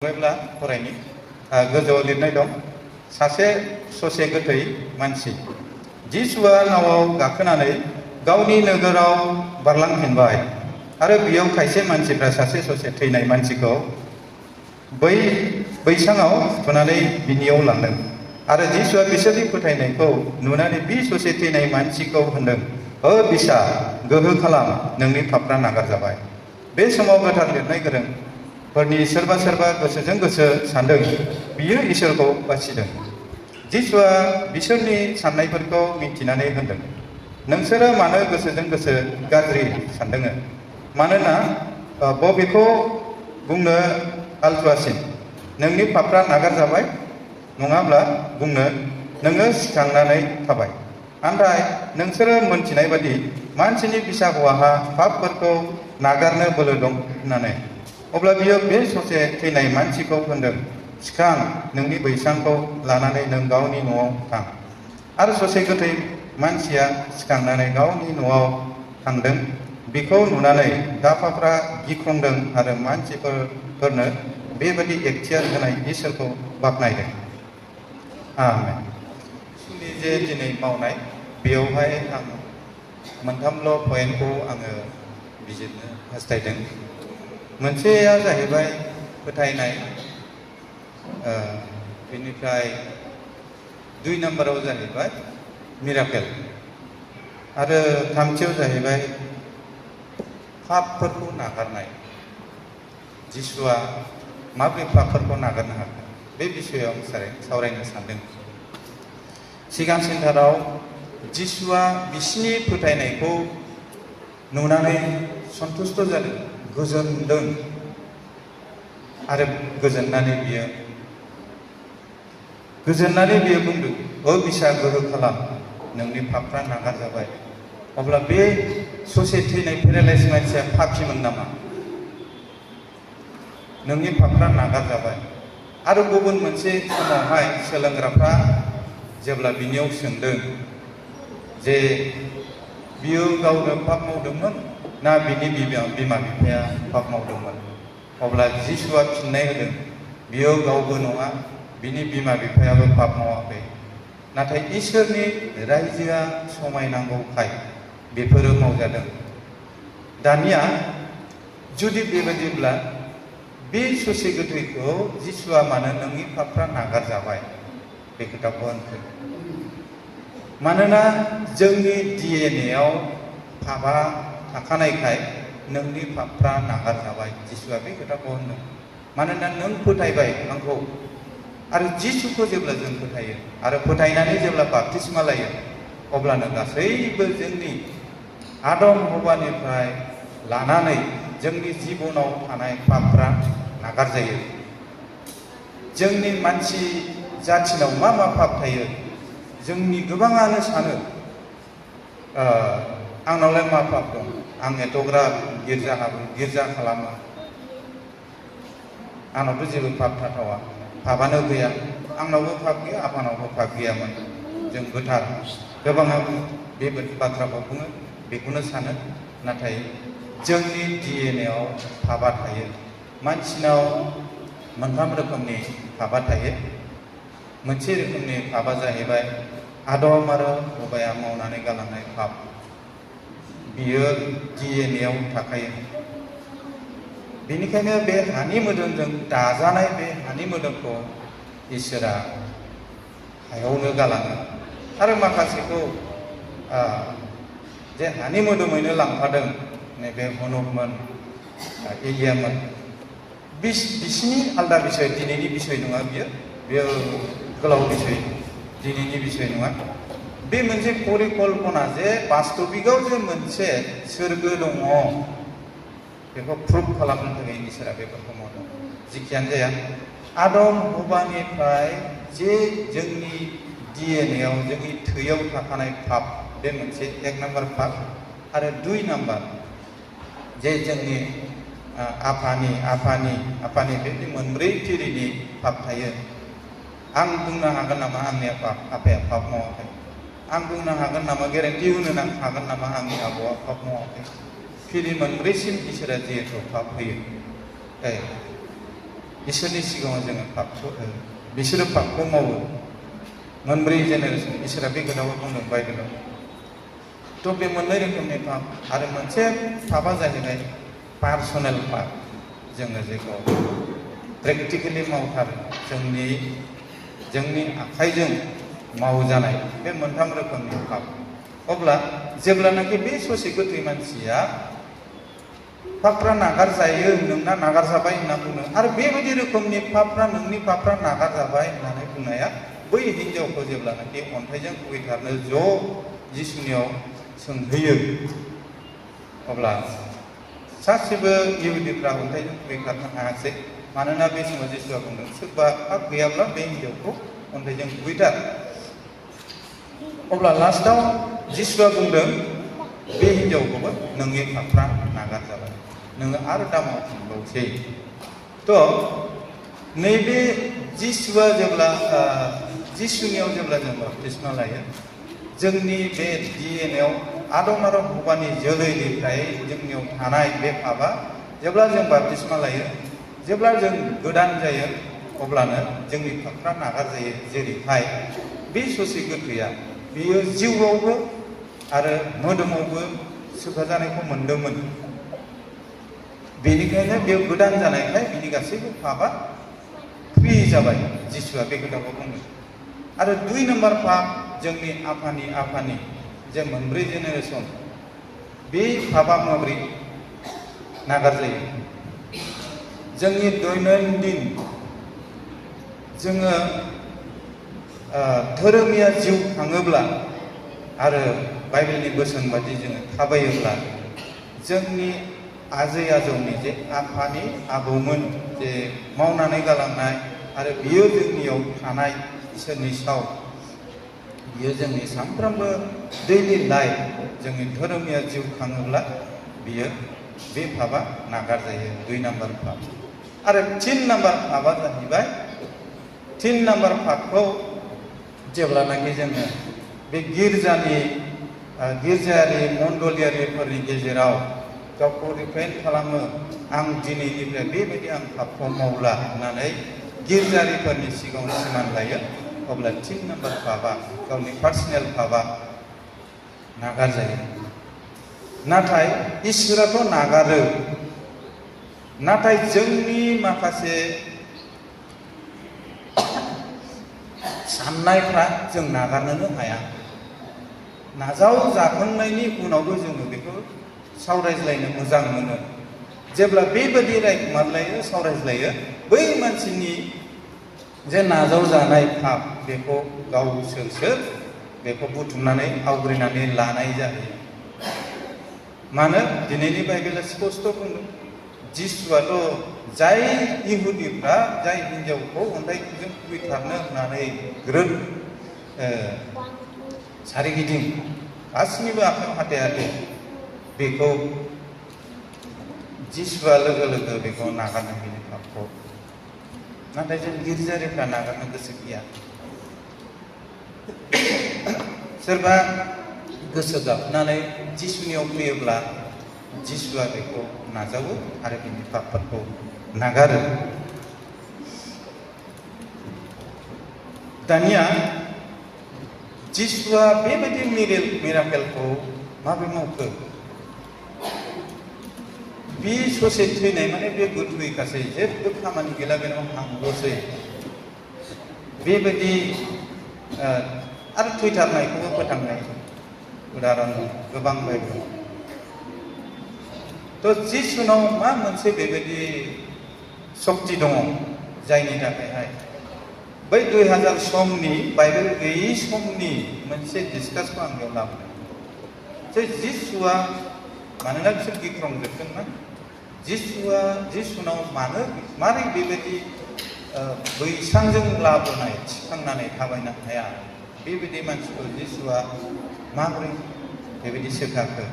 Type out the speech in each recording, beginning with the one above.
फरायब्ला फरायनि गोजौआव लिरनाय दं सासे ससे गोथै मानसि जिसुआ नावाव गाखोनानै गावनि नोगोराव बारलांफिनबाय आरो बेयाव खायसे मानसिफ्रा सासे ससे थैनाय मानसिखौ बै बैसाङाव फुथुनानै बिनियाव लांदों आरो जिसुआ बिसोरनि फोथायनायखौ नुनानै बि ससे थैनाय मानसिखौ होनदों, ओ बिसा गोहो खालाम, नोंनि पापफ्रा नागारजाबाय। बे समाव गोथार लिरनाय गोरों फोरनि सोरबा सोरबा गोसोजों गोसो सानदों बियो इसोरखौ बासिदों। जिसुआ बिसोरनि साननायफोरखौ मिथिनानै होनदों, नोंसोरो मानो गोसोजों गोसो गाज्रि सानदों? मानोना बबेखौ बुंनो आलथुआसिन, नोंनि पापफ्रा नागारजाबाय, नङाब्ला बुंनो नोङो सिखांनानै थाबाय। नाथाय नोंसोरो मोनथिनाय बादि मानसिनि फिसा हौवाहा पापफोरखौ नागारनो बोलो दं होननानै। अब्ला बियो बे ससे थैनाय मानसिखौ होनदों, सिखां, नोंनि बैसांखौ लानानै नों गावनि न'आव थां। आरो ससे गोथै मानसिया सिखांनानै गावनि न'आव थांदों। बिखौ नुनानै दाफाफ्रा गिख्रंदों आरो मानसिफोरनो बेबादि एखथियार होनाय इसोरखौ बाख्नायदों। आमेन। सुनि जे दिनै मावनाय बेयावहाय आं मोनथामल' पइन्टखौ आङो बिजिरनो हास्थायदों। मोनसेया जाहैबाय फोथायनाय, बेनिफ्राय 2 नाम्बाराव जाहैबाय मिराकेल, आरो थामथियाव जाहैबाय पापफोरखौ नागारनाय। जिसुआ माबोरै पापफोरखौ नागारनो हागोन बे बिसयाव आं सावरायनो सानदों। सिगांसिनथाराव जिसुआ बिसिनि फोथायनायखौ नुनानै सन्तुष्ट जादों, गोजोनदों आरो गोजोननानै बियो बुंदों, ओ बिसा गोहो खालाम, नोंनि पापफ्रा नागारजाबाय। अब्ला बे ससे थैनाय पेरालाइज मानसिया पापिमोन नामा? नोंनि पापफ्रा नागारजाबाय। आरो गुबुन मोनसे समावहाय सोलोंग्राफ्रा जेब्ला बिनियाव सोंदों जे बियो गावनो पाप मावदोंमोन ना बिनि बिमा बिफाया पाप मावदोंमोन, अब्ला जिसुआ फिननाय होदों, बियो गावबो नङा, बिनि बिमा बिफायाबो पाप मावाखै, नाथाय इसोरनि रायजोआ समायनांगौखाय बेफोरो मावजादों। दानिया जुदि बेबायदिब्ला बे ससे गोथैखौ जिसुआ मानो नोंनि पापफ्रा नागारजाबाय बे खोथाखौ होनखो? मानोना जोंनि डिएनएआव पापआ थाखानायखाय नोंनि पापफ्रा नागारजाबाय। जिसुआ बे खोथाखौ होनदों। मानोना नों फोथायबाय आंखौ, आरो जिसुखौ जेब्ला जों फोथायो आरो फोथायनानै जेब्ला बाप्तिस्मा लायो, अब्लानो गासैबो जोंनि आदम हौवानिफ्राय लानानै जोंनि जिबनाव थानाय पापफ्रा नागारजायो। जोंनि मानसि जाथिनाव मा मा पाप थायो? जोंनि गोबाङानो सानो आंनावलाय मा पाप दं, आं एथ'ग्राब गिर्जा खालामो, आंनावथ' जेबो पाप थाथावा, पापानो गैया, आंनावबो पाप गैया, आफानावबो पाप गैयामोन, जों गोथार। गोबाङा बेबायदि बाथ्राखौ बुङो, बेखौनो सानो। नाथाय जोंनि डिएनएआव पापआ थायो। मानसिनाव मोनथाम रोखोमनि पापआ थायो। मोनसे रोखोमनि पापआ जाहैबाय आदम आरो हौवाया मावनानै गालांनाय पाप, बियो डिएनएआव थाखायो। बेनिखायनो बे हानि मोदोमजों दाजानाय बे हानि मोदोमखौ इसोरा हायावनो गालाङो। आरो माखासेखौ जे हानि मोदोमैनो लांफादों, नैबे हनकमोन, एलियामोन, बिसिनि आलदा बिसय, दिनैनि बिसय नङा बेयो गोलाव बिसय, दिनैनि बिसय नङा। बे मोनसे परिकल्पना जे बास्तबिकआव जे मोनसे सोरगो दङ, बेखौ प्रुभ खालामनो थाखाय इसोरा बेफोरखौ मावदों। जिखियानो जाया, आदम हौवानिफ्राय जे जोंनि डिएनएआव, जोंनि थैयाव थाखानाय पाप, बे मोनसे 1 नाम्बार पाप। आरो 2 नाम्बार जे जोंनि आफानि बे मोनब्रै थिरिनि पाप थायो। आं बुंनो हागोन नामा आंनि आफाया पाप मावाखै? आं बुंनो हागोन नामा, गेरेन्टि होनो हागोन नामा आंनि आबौआ पाप मावाखै? फिरि मोनब्रैसिम इसोरा जिहेथु पाप होयो, इसोरनि सिगाङाव जोङो पापखौ बिसोरो पापखौ मावो मोनब्रै जेनेरेसन इसोरा बे खोथाखौ बुंदों बाइबेलाव थ' बे मोननै रोखोमनि पाप आरो मोनसे पापा जाहैबाय पार्सनेल पाप जोङो जेखौ प्रेक्टिकेलि मावथारो जोंनि आखाइजों मावजानाय बे मोनथाम रोखोमनि पाप अब्ला जेब्लानाखि बे ससे गोथै मानसिया पापफ्रा नागारजायो नोंना नागारजाबाय होनना बुङो आरो बेबायदि रोखोमनि पापफ्रा नोंनि पापफ्रा नागारजाबाय होननानै बुंनाया बै हिन्जावखौ जेब्लानाखि अन्थाइजों खुबैथारनो ज' जिसुनियाव सोंहैयो अब्ला सासेबो इहुदिफ्रा अन्थाइजों खुबैखारनो हायासै मानोना बे समाव जिसुआ बुंदों सोरबा पाप गैयाब्ला बे हिन्जावखौ अन्थाइजों खुबैथार अब्ला लास्टआव जिसुआ बुंदों बे हिन्जावखौबो नोंनि पापफ्रा नागारजाबाय नोङो आरो दा मावफिनबावसै थ' नैबे जिसुआ जेब्ला जिसुनियाव जेब्ला जों बाप्तिस्मा लायो जोंनि बे डिएनएआव आदम आरो हौवानि जोलैनिफ्राय जोंनियाव थानाय बे पापआ जेब्ला जों बाप्तिस्मा लायो जेब्ला जों गोदान जायो अब्लानो जोंनि पापफ्रा नागारजायो जेरैहाय बे ससे गोथैया बेयो जिउआवबो आरो मोदोमावबो सोखाजानायखौ मोनदोंमोन बेनिखायनो बेयाव गोदान जानायखाय बिनि गासैबो पापआ फ्रि जाबाय जिसुआ बे खोथाखौ बुंदों आरो 2 नम्बर पाप जोंनि आफानि जे मोनब्रै जेनेरेसन बे पापआ माबोरै नागारजायो जोंनि दैनन्दिन जोङो धोरोमिया जिउ खाङोब्ला आरो बाइबेलनि बोसोन बादि जोङो थाबायोब्ला जोंनि आजै आजौनि जे आफानि आबौमोन जे मावनानै गालांनाय आरो बियो जोंनियाव थानाय इसोरनि साव बियो जोंनि सानफ्रोमबो दैलि लाइफ जोंनि धोरोमिया जिउ खाङोब्ला बियो बे पापआ नागारजायो 2 नम्बर पाप आरो 3 नम्बर पापआ जाहैबाय 3 नम्बर पापखौ जेब्लानाखि जोङो बे गिर्जायारि मण्डलियारिफोरनि गेजेराव गावखौ रिपेन्ट खालामो आं दिनैनिफ्राय बेबायदि आं पापखौ मावला होननानै गिर्जारिफोरनि सिगाङाव सिमान लायो अब्ला 3 नम्बर पापआ गावनि पार्सनेल पापआ नागारजायो नाथाय इसोराथ' नागारो नाथाय जोंनि माखासे साननायफ्रा जों नागारनोनो हाया नाजावजाखांनायनि उनावबो जोङो बेखौ सावरायज्लायनो मोजां मोनो जेब्ला बेबायदि रायखुमालायो सावरायज्लायो बै मानसिनि जे नाजावजानाय पाप बेखौ गावसोरसो बेखौ बुथुमनानै आवग्रिनानै लानाय जायो मानो दिनैनि बाइबेला स्पष्ट बुंदों जिसुआथ' जाय इहुदिफ्रा जाय हिन्जावखौ अन्थाइजों खुबैथारनो होननानै ग्रोब सारिगिदिं गासैनिबो आखायाव हाथे बेखौ जिसुआ लोगो लोगो बेखौ नागारनो बिनि पापखौ नाथाय जों गिर्जारिफ्रा नागारनो गोसो गैया सोरबा गोसो गाबनानै जिसुनियाव फैयोब्ला जिसुआ बेखौ नाजावो आरो बिनि पापफोरखौ नागारो दानिया जिसुआ बेबायदि मिराकेलखौ माबोरै मावखो बे ससे थैनाय माने बे गोथैखासै जेबो खामानि गैला बेनाव हांल'सै बेबायदि आरो थैथारनायखौबो फोथांनाय उदाहरन गोबां बाइबेल थ' जिसुनाव मा मोनसे बेबायदि सक्ति दङ जायनि थाखायहाय बै 2000 समनि बाइबेल गैयै समनि मोनसे डिसकासखौ आं बेयाव लाबोदों जे जिसुआ मानोना बिसोर गिख्रंजोबदोंमोन जिसुनाव मारै बेबायदि बैसांजों लाबोनाय थिखांनानै थाबायनो हाया बेबायदि मानसिखौ जिसुआ माबोरै बेबायदि सोखाखो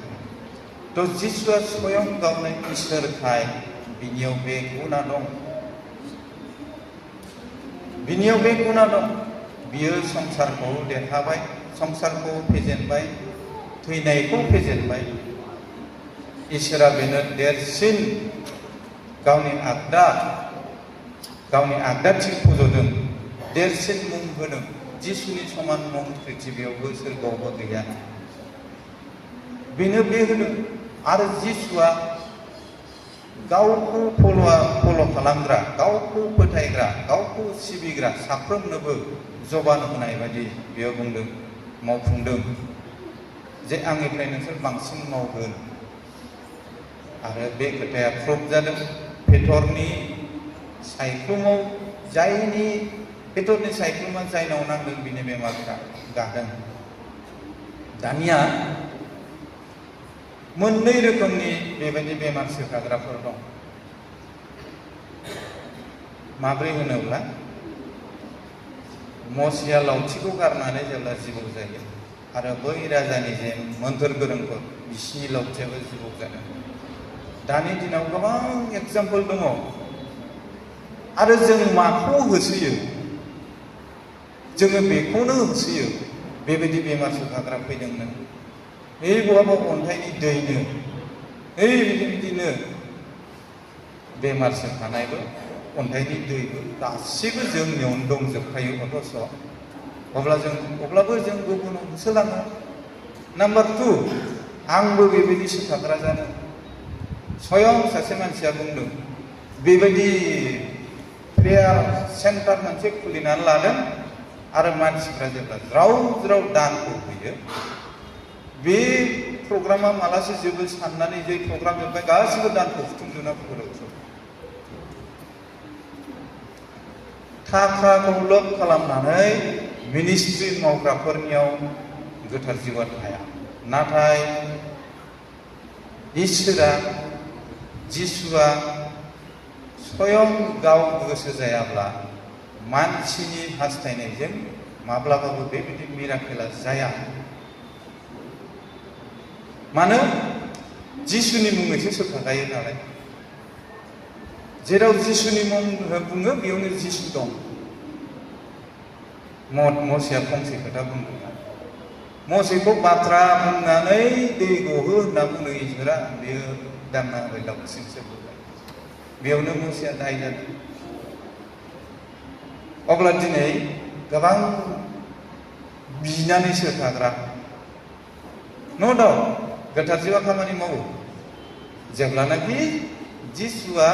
थ' जिसुआ स्वयं गावनो इसोरखाय बिनियाव बे गुना दं बियो संसारखौ देरहाबाय संसारखौ फेजेनबाय थैनायखौ फेजेनबाय इसोरा बेनो देरसिन गावनि आगदा गावनि आगदाथिं फज'दों, देरसिन मुं होदों। जिसुनि समान मुं पृथिबियावबो सोरगोआवबो गैया। बेनो बे होदों। आरो जिसुआ गावखौ फल' खालामग्रा, गावखौ फोथायग्रा, गावखौ सिबिग्रा साफ्रोमनोबो जबान होनाय बायदि बेयो बुंदों, मावफुंदों जे आंनिफ्राय नोंसोर बांसिन मावगोन। आरो बे खोथाया प्रुफ जादों पेटरनि सायख्लुमाव पेटरनि सायख्लुमा जायनाव नांदों बिनि बेमारफ्रा गादों। दानिया मोननै रोखोमनि बेबायदि बेमार सोखाग्राफोर दं। माब्रै होनोब्ला मसिया लावथिखौ गारनानै जेब्ला जिबौ जायो, आरो बै राजानि जे मोन्थोर गोरोंफोर बिसिनि लावथियाबो जिबौ जादों। दानि दिनाव गोबां एगजामपोल दङ। आरो जों माखौ होसोयो? जोङो बेखौनो होसोयो। बेबायदि बेमार सोखाग्रा फैदोंनो। बहाबा अन्थाइनि दैनो, बिदिनो बेमार सोखानायबो, अन्थाइनि दैबो गासिबो जोंनियावनो दंजोबखायो अथ'स'। अब्लाबो जों गुबुनाव होसोलाङो। नाम्बार 2, आंबो बेबायदि सोखाग्रा जादों। स्वयं सासे मानसिया बुंदों, बेबायदि प्रेयार सेन्टार मोनसे खुलिनानै लादों। आरो मानसिफ्रा जेब्ला ज्राव ज्राव दानखौ होयो, बे प्रग्रामा मालासो जोबो साननानै जे प्रग्राम जोब्बाय गासिबो दानखौ बुथुमजोबना फोजोबो। थाखाखौ लब खालामनानै मिनिस्ट्रि मावग्राफोरनियाव गोथार जिउआ थाया। नाथाय जिसुआ स्वयं गाव गोसो जायाब्ला मानसिनि हास्थायनायजों माब्लाबाबो बेबायदि मिराकेला जाया। मानो? जिसुनि मुङैसो सोखागायो नालाय। जेराव जिसुनि मुं बुङो बेयावनो जिसु दं। मसिया फंसे खोथा बुंदों। मसेखौ बाथ्रा बुंनानै दै गहो होनना बुंदों इसोरा, बेयो दांना होबाय लावथिजोंसो बुबाय। बेयावनो मसिया दाय जादों। अब्ला दिनै गोबां बिनानै सोखाग्रा न' दाउट गोथार जिउआ खामानि मावो। जेब्लानाखि जिसुआ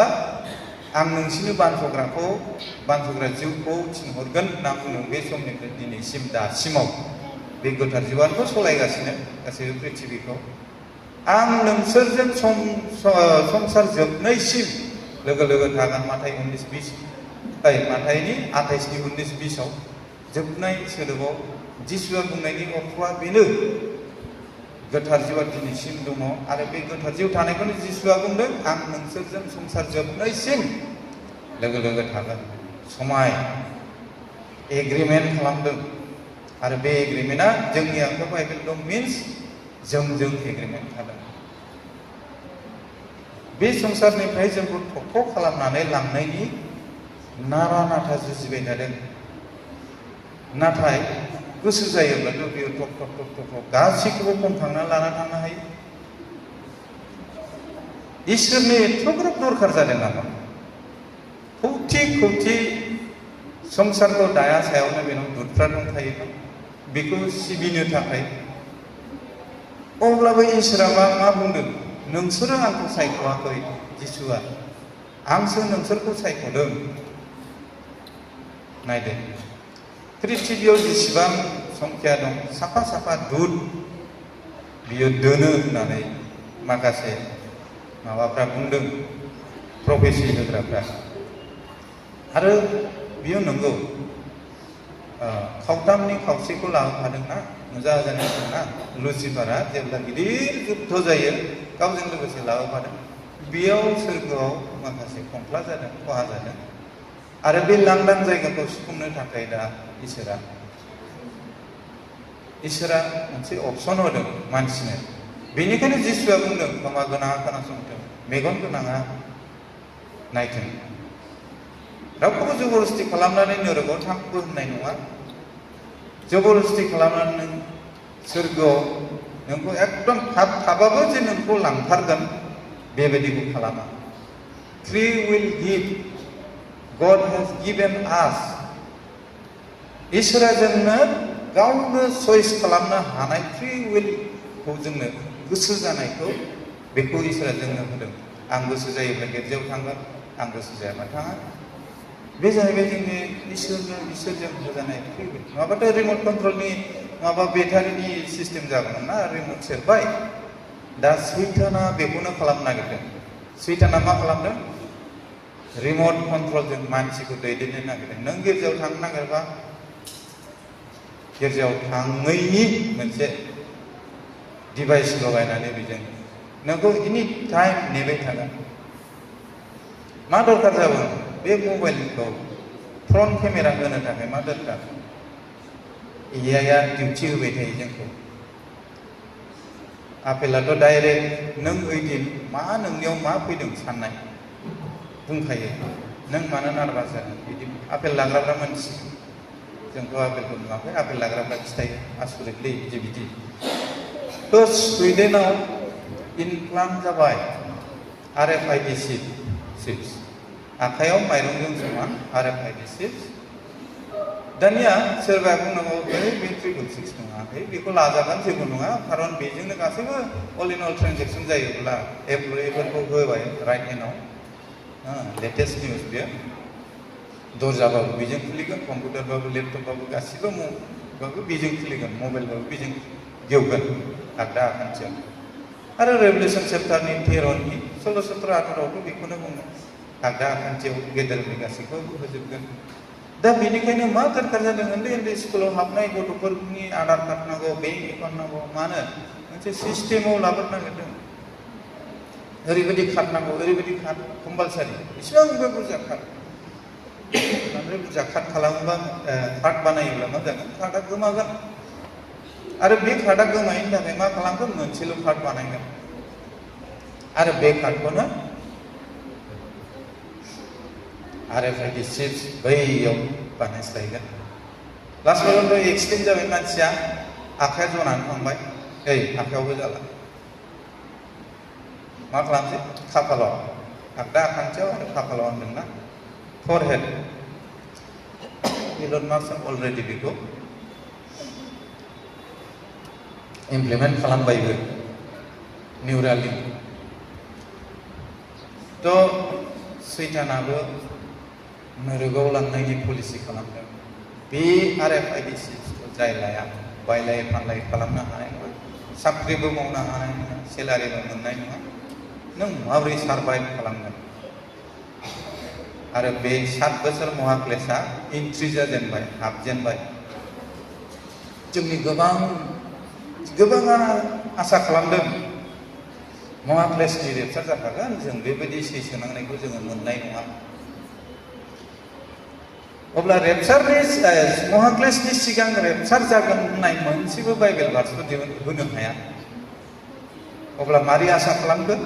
आं नोंसिनो बानस'ग्रा जिउखौ थिनहरगोन होनना बुंदों, बे समनिफ्राय दिनैसिम दासिमाव बे गोथार जिउआथ' सलायगासिनो गासैबो पृथिबीखौ। आं नोंसोरजों संसार जोबनायसिम लोगो लोगो थागोन। माथाइनि 28-20 जोबनाय सोदोबाव जिसुआ बुंनायनि अर्थआ बेनो। गोथार जिउआ दिनैसिम दङ। आरो बे गोथार जिउ थानायखौनो जिसुआ बुंदों, आं नोंसोरजों संसार जोबनायसिम लोगो लोगो थागोन। समाय एग्रिमेन्ट खालामदों। आरो बे एग्रिमेन्टआ जोंनि आखायाव बाइबेल दं, मिन्स जोंजों एग्रिमेन्ट खालामदों। बे संसारनिफ्राय जोंखौ थख' खालामनानै लांनायनि नारा नाथा जुजिबाय थादों। नाथाय गोसो जायोब्लाथ' बेयो थख गासैखौबो खनखांना लाना थांनो हायो। इसोरनि एथ'ग्राब दरखार जादों नामा? खौथि संसारखौ दाया सायावनो बेनाव दुतफ्रा दंखायोमोन बेखौ सिबिनो थाखाय। अब्लाबो इसोरा मा बुंदों? नोंसोरो आंखौ सायख'वाखै जिसुआ, आंसो नोंसोरखौ सायख'दों। नायदो, पृथिबियाव जेसेबां संख्या दं, साफा दुत बियो दोनो होननानै माखासे माबाफ्रा बुंदों, प्रफेसि होग्राफ्रा। आरो बियो नंगौ। खावथामनि खावसेखौ लाबोफादोंना नुजाजानायना लुसिफारा जेब्ला गिदिर जुद्ध जायो गावजों लोगोसे लाबोफादों। बेयाव सोरगोआव माखासे खंख्ला जादों, खहा जादों। आरो बे लांदां जायगाखौ सुफुंनो थाखाय दा इसोरा मोनसे अपसन होदों मानसिनो। बेनिखायनो जिसुआ बुंदों, खोमा गोनाङा खोनासंथों, मेगन गोनाङा नायथों। रावखौबो जबरदस्ति खालामनानै नोरोगाव थांबो होननाय नङा। जबरदस्ति खालामनानै नों सोरगोआव नोंखौ एकदम थाबाबो जे नोंखौ लांथारगोन बेबायदिखौ खालामा। Free will give God has given us. इसोरा जोंनो गावनो चइस खालामनो हानाय फ्री विलखौ जोंनो गोसो जानायखौ बेखौ इसोरा जोंनो होदों। आं गोसो जायोब्ला गिर्जायाव थांगोन, आं गोसो जायाबा थाङा। बे जाहैबाय जोंनि इसोरजों होजानाय फ्री विल। नङाबाथ' रिमट कन्ट्रलनि माबा बेटारिनि सिस्टेम जागौमोन ना, रिमट सेरबाय। दा सैताना बेखौनो खालामनो नागिरदों। सैताना मा खालामदों? रिमट कन्ट्रलजों मानसिखौ दैदेननो नागिरदों। नों गिर्जायाव थांनो नागिरबा गिर्जायाव थाङैनि मोनसे डिभाइस लगायनानै बेजों नोंखौ एनि टाइम नेबाय थागोन। मा दरकार जागोन? बे मबाइलखौ फ्रन्ट केमेरा होनो थाखाय मा दरकार? एआइआ डिउटि होबाय थायो जोंखौ। आपेलाथ' डाइरेक्ट नों ओइदिन मा नोंनियाव मा फैदों साननाय बुंखायो। नों मानो नार्भास जादों बिदि आपेल लाग्राफ्रा मोनथियो। जोंथ' आपेलखौ नुवाखै, आपेल लाग्राफ्रा खिथायो आसरितलै बिदि। थ' सुइडेनाव इनप्लान्ट जाबाय RFID चिप्स। आखायाव माइरंजों समान RFID चिप्स। दानिया सोरबा बुंनांगौ बे ट्रिपल सिक्स नङा, बेखौ लाजागोन जेबो नङा, खारन बेजोंनो गासैबो अल इन अल ट्रेन्जेक्सन जायोब्ला एप्लइफोरखौ होबाय राइट हेन्डआव। लेटेस्ट निउस बेयो। दरजाबाबो बेजों खुलिगोन, कम्पिउटारबाबो लेपटपबाबो गासिबो बेजों खुलिगोन, मबाइलबाबो बेजों गेवगोन आगदा आखान्थियाव। आरो रेभलिउसन चेप्टारनि 13नि 16-17-18आवथ' बेखौनो बुङो, आगदा आखान्थियाव गेदेरनि गासैखौबो होजोबगोन। दा बेनिखायनो मा दरकार जादों? उन्दै स्कुलाव हाबनाय गथ'फोरनि आधार कार्ड नांगौ, बेंक एकाउन्ट नांगौ। मानो? मोनसे सिस्टेमाव लाबोनो नागिरदों। ओरैबायदि कार्ड नांगौ, ओरैबायदि कार्ड कम्पालसारि। बेसेबांबा बुरजा कार्ड, बांद्राय बुरजा कार्ड खालामोबा कार्ड बानायोब्ला मा जागोन? कार्डआ गोमागोन। आरो बे कार्डआ गोमायैनि थाखाय मा खालामगोन? मोनसेल' कार्ड बानायगोन। आरो बे कार्डखौनो RFID चिप्स बैयाव बानायस्लायगोन। लास्ट बारावथ' एक्सिडेन्ट जाबाय मानसिया, आखाइया जनानै थांबाय। आखाइयावबो जाला। मा खालामसै? खाफालाव, आगदा आखान्थियाव आरो खाफालाव होनदोंना, फरहेड। इलन मास्कआ अलरेडि बेखौ इमप्लिमेन्ट खालामबायबो, निउरालिंक। थ' सैतानाबो नोरोगाव लांनायनि पलिसि खालामदों। बे RFID चिप्सखौ जाय लाया, बायलाय फानलाय खालामनो हानाय नङा, साख्रिबो मावनो हानाय नङा, सेलारिबो मोननाय नङा। नों माबोरै सारभाइभ खालामगोन? आरो बे 7 बोसोर महाक्लेशआ एन्ट्रि जाजेनबाय, हाबजेनबाय। जोंनि गोबाङा आसा खालामदों महाक्लेशनि रेपचार जाखागोन, जों बेबायदि सैसोनांनायखौ जोङो मोननाय नङा। अब्ला रेपचारनि महाक्लेशनि सिगां रेपचार जागोन होननाय मोनसेबो बाइबेल भार्सखौ होनो हाया। अब्ला मारै आसा खालामगोन?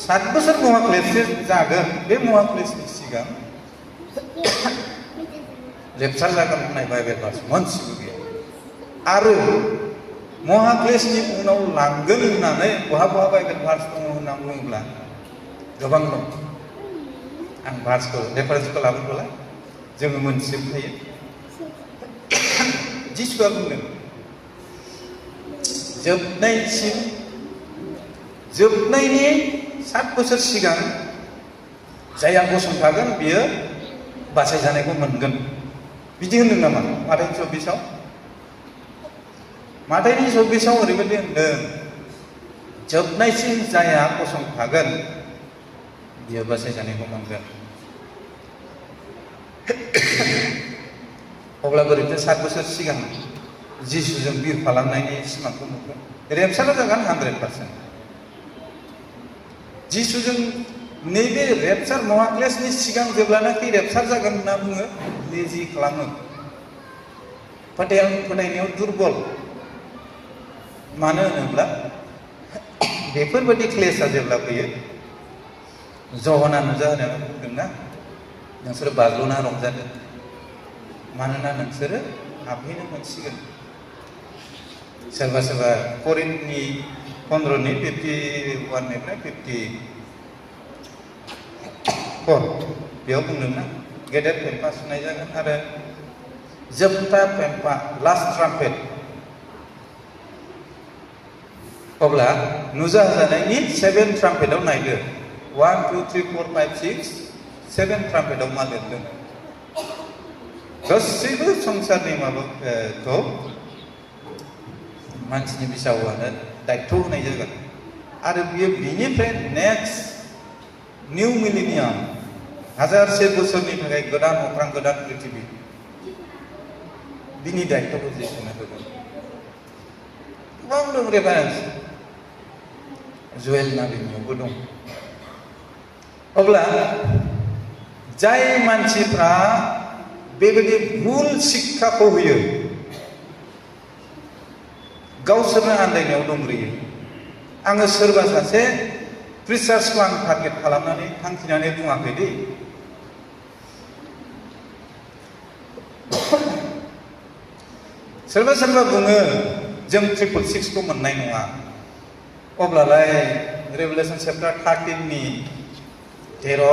7 बोसोर महाक्लेशसो जागोन, बे महाक्लेशनि सिगां रेपचार जागोन होननाय बाइबेल भार्स मोनसेबो गैया। आरो महाक्लेशनि उनाव लांगोन होननानै बहा बाइबेल भार्स दङ होनना बुङोब्ला गोबां दं। आं भार्सखौ रेफारेन्सखौ लाबोब्ला जोङो मोनथिजोबखायो। जिसुआ बुंदों जोबनायनि 7 बोसोर सिगां जायहा गसंथागोन बियो बासायजानायखौ मोनगोन, बिदि होनदों नामा माथाइनि 24आव? माथाइनि 24आव ओरैबायदि होनदों, जोबनायसिम जायहा गसंथागोन बियो बासायजानायखौ मोनगोन। अब्ला बोरैथो 7 बोसोर सिगां जिसुजों बिरफालांनायनि सिमांखौ नुगोन? रेपचारा जागोन 100%। जिसुजों नैबे रेपचार महाक्लेशनि सिगां जेब्लानाखि रेपचार जागोन होनना बुङो, लेजि खालामो, फोथायनायाव दुरबल। मानो होनोब्ला बेफोरबायदि क्लेशआ जेब्ला फैयो, जहना नुजाहोनायाव बुंदोंना, नोंसोरो बाज्ल'ना रंजादों, मानोना नोंसोरो हाबहैनो मोनसिगोन। सोरबा करिन्थनि 15-51 निफ्राय आखर बेयाव बुंदोंना गेदेर पेम्पा सुनाय जागोन आरो जोबथा पेम्पा लास्ट ट्राम्पेट अब्ला नुजाहोजानायनि 7 ट्राम्पेटआव नायदो 1 2 3 4 5 6 7 ट्राम्पेटआव मा लिरदों गासैबो संसारनि माबाखौ मानसिनि बिसावआनो दायित्व होनाय जागोन आरो बियो बिनिफ्राय नेक्स्ट निउ मिलेनियाम हाजारसे बोसोरनि थाखाय गोदान अख्रां गोदान पृथिबी बिनि दायित्वखौ जिसुनो होगोन गोबां दं रेफारेन्स जुएल नाबिनियावबो दं अब्ला जाय मानसिफ्रा बेबायदि भुल शिक्षाखौ होयो गावसोरनो आन्दायनायाव दंग्रोयो आङो सोरबा सासे प्रिसार्सखौ आं टारगेट खालामनानै थांखिनानै बुङाखै दे सोरबा सोरबा बुङो जों 666 खौ मोननाय नङा अब्लालाय रेभेलेसन चैप्टार 13 नि 13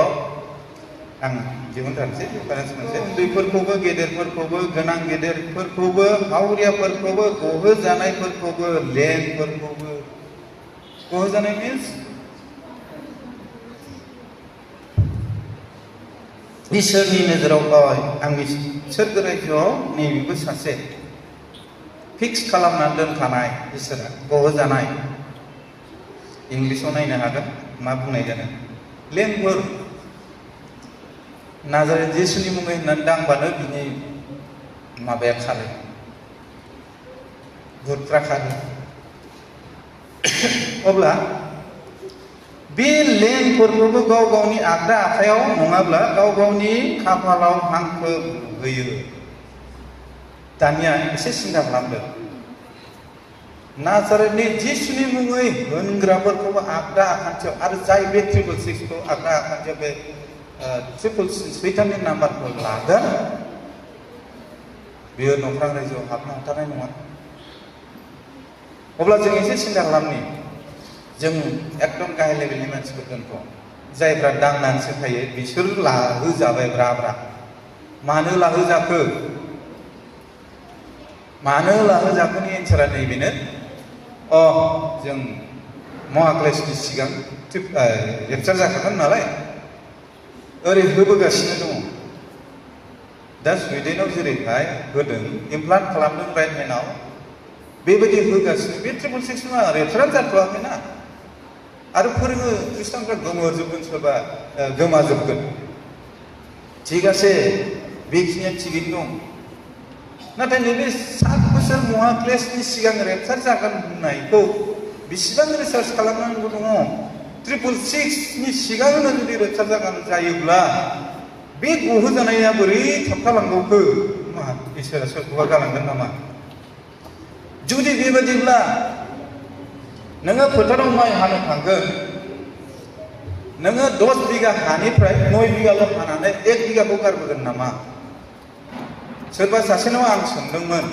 आं दिहुनथारनोसै रेफारेन्स मोनसे उन्दैफोरखौबो गेदेरफोरखौबो गोनां गेदेरफोरखौबो हावरियाफोरखौबो गहोजानायफोरखौबो लेनफोरखौबो गहोजानाय मिन्स इसोरनि नोजोराव आंनि सोरगो रायजोआव नैबेबो सासे फिक्स खालामनानै दोनखानाय इसोरा गहोजानाय इंलिसाव नायनो हागोन मा बुंनाय जादों लेनफोर नाजारेथ जिसुनि मुङै होननानै दांबानो बिनि माबाया खारो भुतफ्रा खारो अब्ला बे लेनफोरखौबो गाव गावनि आगदा आखायाव नङाब्ला गाव गावनि खाफालाव हांखो होयो दानिया एसे सिन्था खालामदो नाजारेथनि जिसुनि मुङै होनग्राफोरखौबो आगदा आखान्थियाव आरो जाय बे 666 खौ आगदा आखान्थियाव बे सैताननि नाम्बारखौ लागोन बेयो नख्रां रायजोआव हाबनो हाथारनाय नङा अब्ला जों एसे सिन्था खालामनि जों एकदम गाहाय लेभेलनि मानसिफोर दोनथ' जायफ्रा दांनानैसो थायो बिसोर लाहोजाबाय ब्रा मानो लाहोजाखो मानो एन्सारा नैबेनो जों महाक्लेशनि सिगां लेक्चार जाखागोन नालाय ओरै होबोगासिनो दङ दा सुइडेनाव जेरैहाय होदों इमप्लान्ट खालामदों राइट हेन्डआव बेबायदि होगासिनो बे 666 मा रेफारेन्स जाथ'वाखैना आरो फोरोङो ख्रिस्टानफ्रा गोमोरजोबगोन सोरबा गोमाजोबगोन थिगासे बेखिनिया थिगैनो दं नाथाय नैबे 7 बोसोर महाक्लेशनि सिगां रेपचार जागोन होननायखौ बेसेबां रिसार्च खालामनांगौ दङ 666 नि सिगांनो जुदि रेपचार जागोन जायोब्ला बे गहोजानाया बोरै थाबथालांबावखो मा इसोरा सोरखौबा गालांगोन नामा जुदि बेबायदिब्ला नोङो फोथाराव माइ हानो थांगोन नोङो 10 बिगा हानिफ्राय 9 बिगाल' हानानै 1 बिगाखौ गारबोगोन नामा सोरबा सासेनाव आं सोंदोंमोन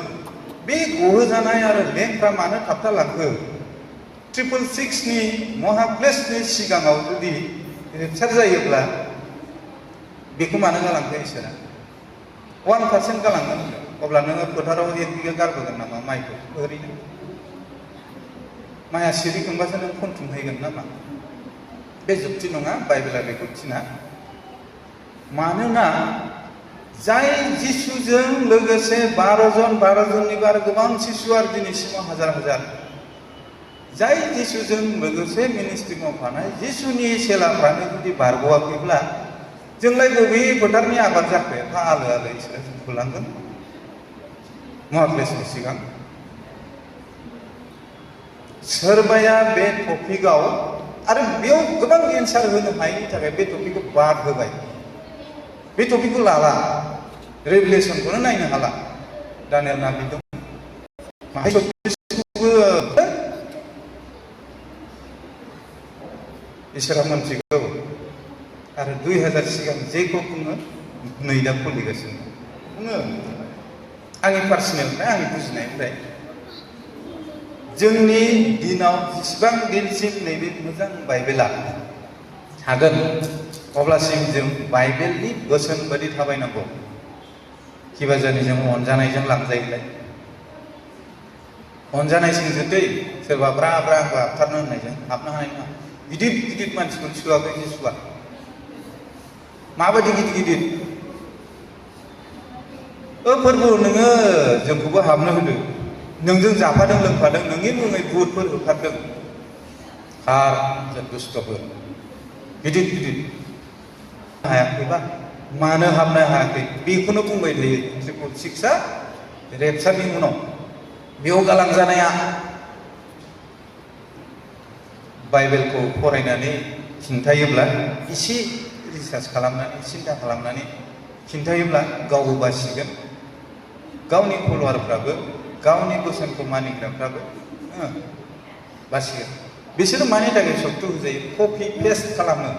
बे गहोजानाय आरो लेनफ्रा मानो थाबथालांखो 666 नि महाक्लेशनि सिगाङाव जुदि रेपचार जायोब्ला बेखौ मानो गालांखो इसोरा 1% गालांगोन अब्ला नोङो फोथाराव 1 बिगा गारबोगोन नामा माइखौ ओरैनो माइया सिरिखांबासो नों खनथुमहैगोन नामा बे जुक्ति नङा बाइबेला बेखौ थिना मानोना जाय जिसुजों लोगोसे 12 जननिबो आरो गोबां शिशु आरो दिनैसिमाव हाजार जाय जिसुजों लोगोसे मिनिस्ट्रि मावफानाय जिसुनि सेलाफ्रानो जुदि बारग'वाखैब्ला जोंलाय बबे फोथारनि आबाद जाखो एफा आलो इसोरा जोंखौ लांगोन महाक्लेशनि सिगां सोरबाया बे टपिकआव आरो बेयाव गोबां एन्सार होनो हायैनि थाखाय बे टपिकखौ बाद होबाय बे टपिकखौ लाला रेभेलेसनखौनो नायनो हाला दानियेल नाबि दं इसोरा मोनथिगौ आरो 2000 सिगां जेखौ बुङो नै दा खुलिगासिनो बुङो आंनि पार्सनेलनिफ्राय आंनि बुजिनायनिफ्राय जोंनि दिनाव जेसेबां दिनसिम नैबे मोजां बाइबेला थागोन अब्लासिम जों बाइबेलनि बोसोन बायदि थाबायनांगौ। किबा जानि जों अनजानायजों लांजायोलाय अनजानायजों जुदि सोरबा ब्रा ब्रा आंखौ हाबथारनो होननायजों हाबनो हानाय नङा। गिदिर गिदिर मानसिखौ सुवाखै जिसुआ माबायदि गिदिर गिदिर फोरबो नोङो जोंखौबो हाबनो होदो नोंजों जाफादों लोंफादों नोंनि मुङै बुटफोर होखारदों हार दुस्थफोर गिदिर गिदिर हायाखैबा मानो हाबनो हायाखै बेखौनो बुंबाय थायो। ट्रिपल सिक्सआ रेपसारनि उनाव बेयाव गालांजानाया बाइबेलखौ फरायनानै खिन्थायोब्ला एसे रिसार्च खालामनानै सिन्था खालामनानै खिन्थायोब्ला गावबो बासिगोन गावनि फल'वारफ्राबो गावनि बोसोनखौ मानिग्राफ्राबो बासिगोन। बिसोरो मानि थाखाय सत्तु होजायो कपि पेस्ट खालामो।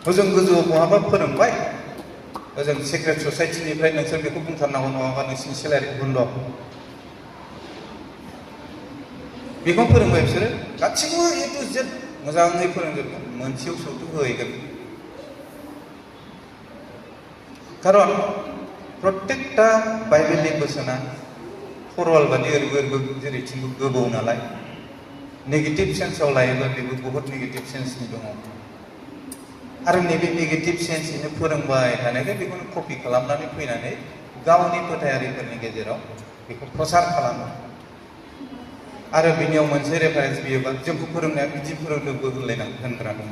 ओजों गोजौआव बहाबा फोरोंबाय ओजों सिक्रेट ससाइटिनिफ्राय नोंसोर बेखौ बुंथारनांगौ नङाबा नोंसिनि सेलारि बन्द' बेखौ फोरोंबाय बिसोरो गासिबो ए टु जेड मोजाङै फोरोंजोबगोन मोनसेयाव सत्तु होहैगोन। खारन प्रत्येकटा बाइबेलनि बोसोना फरवाल बादि ओरैबो ओरैबो जेरैथिंबो गोबौ नालाय नेगेटिभ सेन्सआव लायोबा बेबो बहुत नेगेटिभ सेन्सनि दङ आरो नैबे नेगेटिभ सेन्सयैनो फोरोंबाय थानायखाय बेखौनो कपि खालामनानै फैनानै गावनि फोथायारिफोरनि गेजेराव बेखौ प्रसार खालामो आरो बिनियाव मोनसे रेफारेन्स बियोबा जोंखौ फोरोंनाया बिदि फोरोंदोंबो होनग्रा दङ।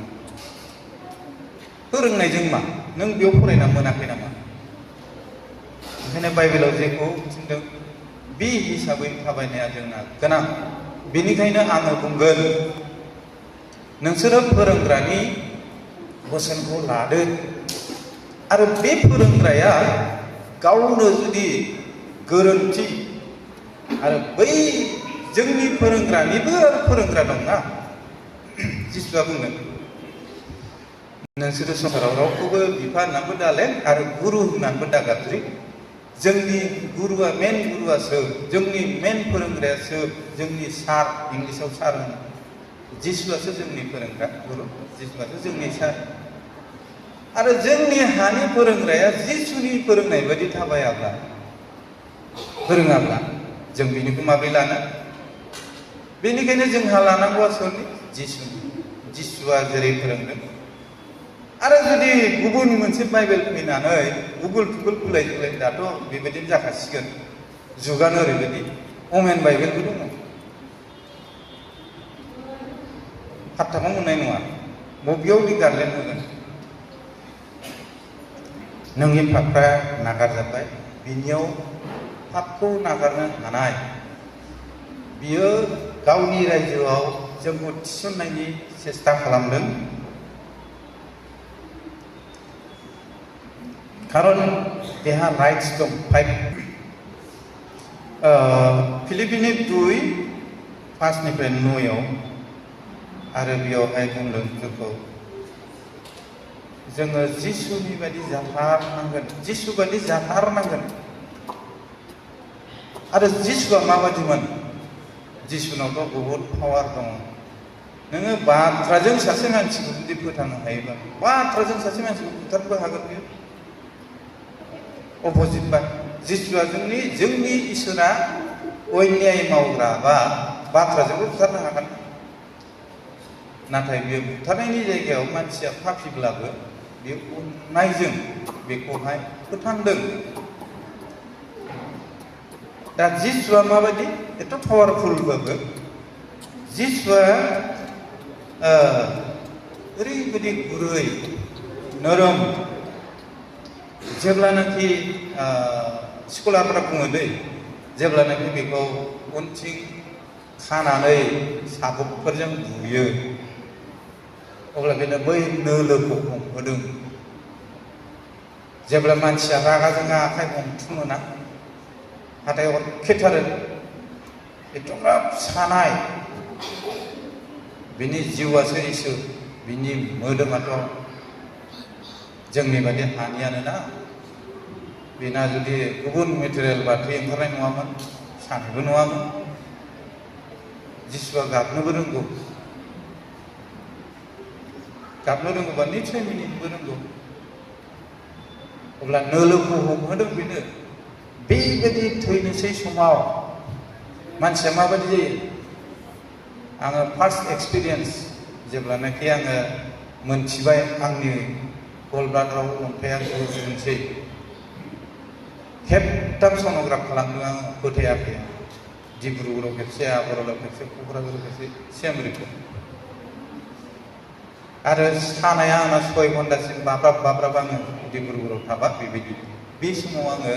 फोरोंनायजों मा नों बेयाव फरायना मोनाखै नामा? ओंखायनो बाइबेलाव जेखौ थिनदों बे हिसाबै थाबायनाया जोंना गोनां। बेनिखायनो आङो बुंगोन नोंसोरो फोरोंग्रानि बोसोनखौ लादो आरो बे फोरोंग्राया गावनो जुदि गोरोन्थि आरो बै जोंनि फोरोंग्रानिबो फोरोंग्रा दंना जिसुआ बुंदों नोंसोरो संसाराव रावखौबो बिफा होननानैबो दालें आरो गुरु होननानैबो दागाज्रि। जोंनि गुरुआ मेन गुरुआ सोर जोंनि मेन फोरोंग्राया सोर जोंनि सार इंलिसाव सार होनो जिसुआसो जोंनि फोरोंग्रा गुरु जिसुआसो जोंनि सार आरो जोंनि हानि फोरोंग्राया जिसुनि फोरोंनाय बायदि थाबायाब्ला फोरोङाब्ला जों बिनिखौ माबोरै लानो? बेनिखायनो जोंहा लानांगौआ सोरनि जिसुनि जिसुआ जेरै फोरोंदों आरो जुदि गुबुन मोनसे बाइबेल फैनानै गुगोल टुगोल गुलाय गुलाय दाथ' बेबायदिनो जाखासिगोन जुगानो ओरैबायदि अमेन बाइबेलबो दङ फात्ताखौ मोननाय नङा बबेयाव बे गार्लेन होगोन नोंनि पापफ्रा नागारजाबाय बिनियाव पापखौ नागारनो हानाय बियो गावनि रायजोआव जोंखौ थिसननायनि सेस्था खालामदों। खारन देहा राइट्स दं फाइभ फिलिपिनि 2:5-9 आरो बेयावहाय बुंदों जोंखौ जोङो जिसुनि बायदि जाथारनांगोन जिसु बायदि जाथारनांगोन आरो जिसुआ माबायदिमोन जिसुनावथ' बहुद पावार दङ। नोङो बाथ्राजों सासे मानसिखौ जुदि फोथांनो हायोबा बाथ्राजों सासे मानसिखौ बुथारनोबो हागोन बियो अपोजिट बा जिसुआ जोंनि इसोरा अन्याय मावग्रा बा बाथ्राजोंबो बुथारनो हागोन नाथाय बियो बुथारनायनि जायगायाव मानसिया पापिब्लाबो बे अननायजों बेखौहाय फोथांदों। दा जिसुआ माबायदि एथ' पावारफुलबाबो जिसुआ ओरैबायदि गुरै नरम जेब्लानाखि स्कलारफोरा बुङो दै जेब्लानाखि बेखौ उनथिं खानानै साबुकफोरजों बुयो अब्ला बेनो बै नोलोखौ हमहोदों। जेब्ला मानसिया रागा जोङा आखाइ हमथुमोना हाथाय अरखेथारो एथ'ग्राब सानाय बिनि जिउआसो इसोर बिनि मोदोमाथ' जोंनि बादि हानियानो ना बेना जुदि गुबुन मेटेरियेल बा थै ओंखारनाय नङामोन सानायबो नङामोन। जिसुआ गाबनोबो रोंगौ गाबनो रोंगौबा निसय मिनिनोबो रोंगौ अब्ला नोलोखौ हमहोदों बेनो बेबायदि थैनोसै समाव मानसिया माबायदि जायो आङो फार्स्ट एक्सपिरियेन्स जेब्लानाखि आङो मोनथिबाय आंनि गलब्लादाराव अन्थाइआ गुजुनोसै खेबथाम सन'ग्राफ खालामदों आं फोथायाखै डिब्रुगड़आव खेबसे आगरवालाव खेबसे क'क्राझाराव खेबसे सेम रिपर्ट आरो सानाया आंना 6 घन्टासिम बाब्राब आङो डिब्रुगड़आव थाबा बेबायदि बे समाव आङो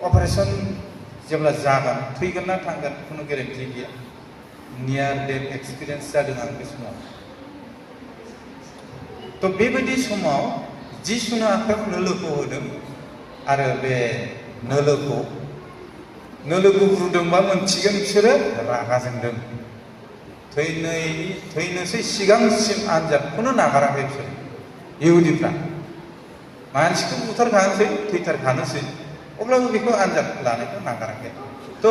अपारेशन जेब्ला जागोन थैगोन ना थांगोन खुनु गेरेन्टि गैया नियार डेथ एक्सपिरियेन्स जादों आं बे समाव तो बेबायदि समाव जिसुनो आखायाव नोलोखौ होदों आरो बे नोलोखौ बुद्रुदोंबा मोनथिगोन बिसोरो रागा जोंदों थैनोसै सिगांसिम आनजादखौनो नागाराखै बिसोर इहुदिफ्रा मानसिखौ बुथारखानोसै थैथारखानोसै अब्लाबो बेखौ आनजाद लानायखौ नागाराखै तो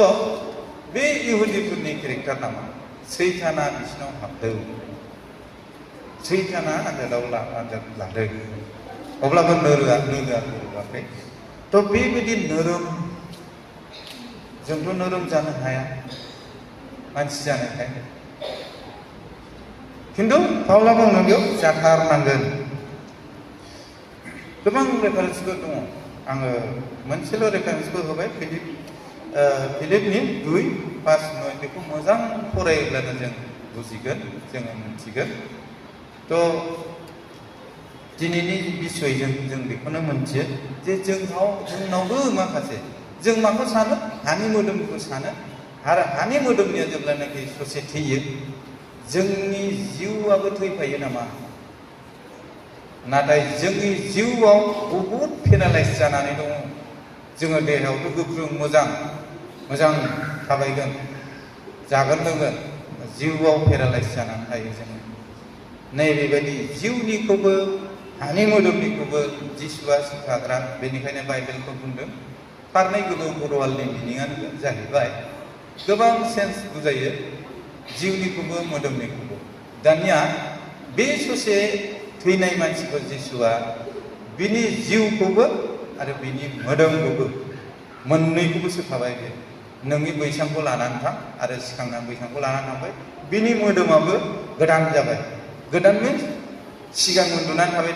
बे इहुदिफोरनि केरेक्टार नामा सैताना बिसिनाव हाबदों सैताना आनजाद लादों अब्लाबो नोलोआ गोरोबाखै तो बेबायदि नोरोम जोंथ' नोरोम जानो हाया मानसि जानायखाय खिन्थु पाउला बुंदों बेयाव जाथारनांगोन गोबां रेफारेन्सफोर दङ आङो मोनसेल' रेफारेन्सखौ होबाय फिलिपनि 2:5-9 बेखौ मोजां फरायोब्लानो जों बुजिगोन जोङो मोनथिगोन तो दिनैनि बिसयजों जों बेखौनो मोनथियो जे जोंनावबो माखासे जों माखौ सानो हानि मोदोमखौ सानो आरो हानि मोदोमनिया जेब्लानाखि ससे थैयो जोंनि जिउआबो थैफायो नामा नाथाय जोंनि जिउआव बहुद पेरालाइज जानानै दङ जोङो देहायावथ' गोख्रों मोजां थाबायगोन जागोन लोंगोन जिउआव पेरालाइज जानानै थायो जोङो नैबेबायदि जिउनिखौबो हानि मोदोमनिखौबो जिसुआ सिखाग्रा बेनिखायनो बाइबेलखौ बुंदों फारनै गोबौ बर'वालनि मिनिङानो जाहैबाय गोबां सेन्स बुजायो जिउनिखौबो मोदोमनिखौबो दानिया बे ससे थैनाय मानसिखौ जिसुआ बिनि जिउखौबो आरो बिनि मोदोमखौबो मोननैखौबो सोखाबाय बे नोंनि बैसांखौ लानानै थां आरो सिखांनानै बैसांखौ लानानै थांबाय बिनि मोदोमाबो गोदान जाबाय गोदान मिन्स सिगां उन्दुनानै थाबाय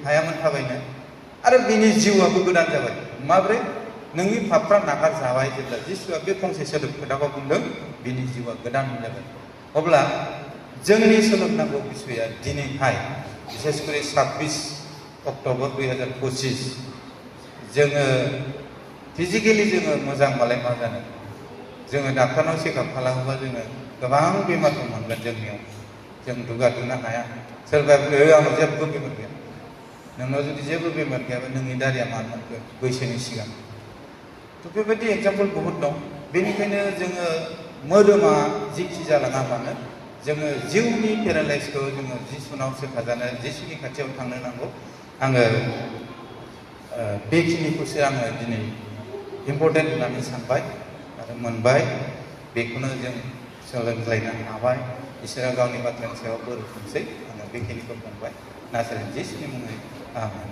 हायामोन थाबायनो आरो बिनि जिउआबो गोदान जाबाय माब्रै नोंनि पापफ्रा नागारजाबाय जेब्ला जिसुआ बे फंसे सोदोब खोथाखौ बुंदों बिनि जिउआ गोदान जाबाय अब्ला जोंनि सोलोंनांगौ बिसया दिनैहाय बिसेस करे 26 अक्ट'बर 2025 जोङो फिजिकेलि जोङो मोजांबालाय मा जानो जोङो डाक्टारनाव चेकआप खालामोबा जोङो गोबां बेमारखौ मोनगोन जोंनियाव जों दुगादुनो हाया सोरबा आंनाव जेबो बेमार गैया नोंनाव जुदि जेबो बेमार गैयाबा नोंनि दारिया मानो मोनखो बैसोनि सिगां तो बेबायदि एग्जाम्पल बहुद दं बेनिखायनो जोङो मोदोमा जिखि जालाङा मानो जोङो जिउनि पेरालाइसखौ जोङो जिसुनाव सोखाजानो जिसुनि खाथियाव थांनो नांगौ आङो बेखिनिखौसो आङो दिनै इम्पर्टेन्ट होननानै सानबाय आरो मोनबाय बेखौनो जों सोलोंलायनो हाबाय इसोरा गावनि बाथ्रानि सायाव बोर होथोंसै आङो बेखिनिखौ बुंबाय नाजानाय जिसुनि मुङै आमेन